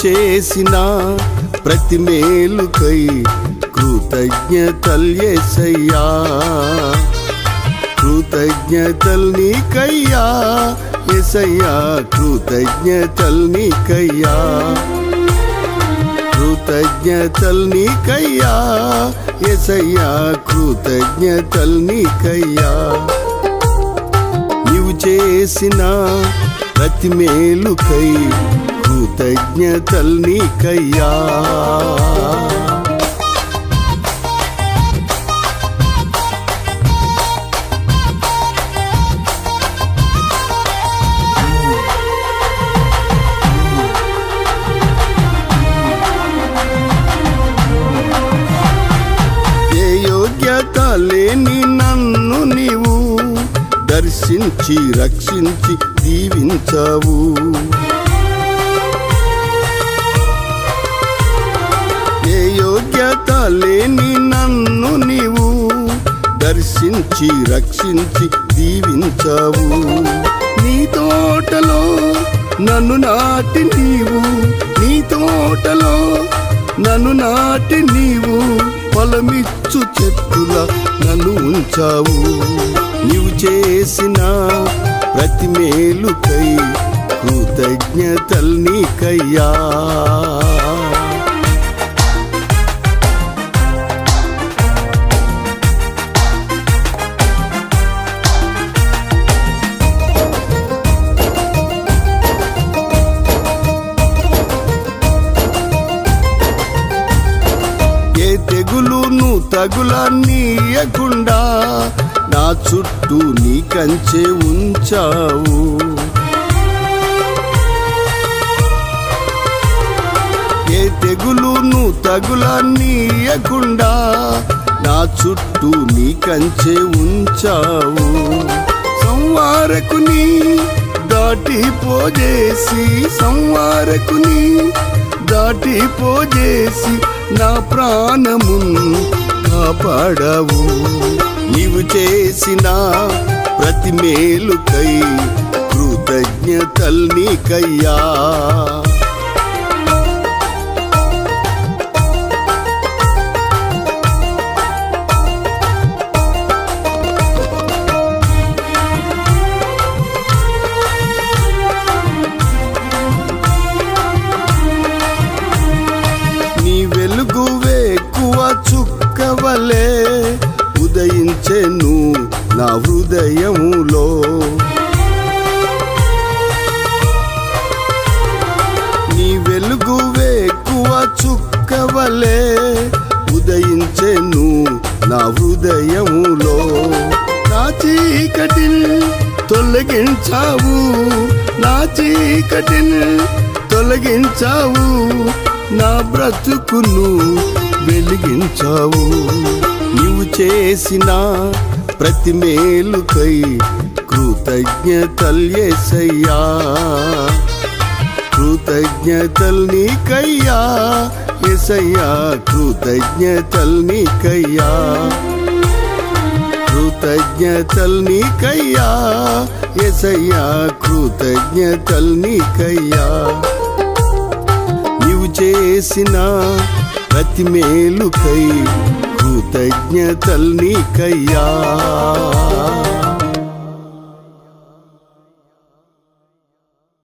చేసిన ప్రతి మేలుకై కృతజ్ఞతలు యేసయ్యా, కృతజ్ఞతలు నీకయ్యా యేసయ్యా, కృతజ్ఞతలు నీకయ్యా, కృతజ్ఞతలు నీకయ్యా యేసయ్యా, కృతజ్ఞతలు నీకయ్యా. నీవు చేసిన ప్రతి మేలుకై కృతజ్ఞతలు నీకయ్యా. ఏ యోగ్యత లేని నన్ను నీవు దర్శించి రక్షించి దీవించావు. ఏ యోగ్యత లేని నన్ను నీవు దర్శించి రక్షించి దీవించావు. నీ తోటలో నన్ను నాటి నీవు, నీ తోటలో నన్ను నాటి నీవు, ఫలమిచ్చు చెట్టులా నన్ను ఉంచావు. నీవు చేసిన ప్రతి మేలుకై కృతజ్ఞతలు నీకయ్యా. ఏ తెగులును తగులనీయకుండా నా చుట్టూ నీ కంచె ఉంచావు. ఏ తెగులును తగులనీయకుండా నా చుట్టూ నీ కంచె ఉంచావు. సంవారకుని దాటిపోజేసి, సంవారకుని దాటిపోజేసి నా ప్రాణమును కాపాడావు. నీవు చేసిన ప్రతి మేలుకై కృతజ్ఞతలు నీకయ్యా. నీ వెలుగు వేకువ చుక్కవలే ఉదయించెను నా హృదయములో. నీ వెలుగు వేకువ చుక్కవలే ఉదయించెను నా హృదయములో. నా చీకటిని తొలగించావు, నా చీకటిని తొలగించావు, నా బ్రతుకును వెలిగించావు. నీవు చేసిన ప్రతి మేలుకై కృతజ్ఞతలు యేసయ్యా, కృతజ్ఞతలు నీకయ్యా యేసయ్యా, కృతజ్ఞతలు నీకయ్యా, కృతజ్ఞతలు నీకయ్యా యేసయ్యా, కృతజ్ఞతలు నీకయ్యా. నీవు చేసిన ప్రతి మేలుకై కృతజ్ఞతలు నీకయ్యా.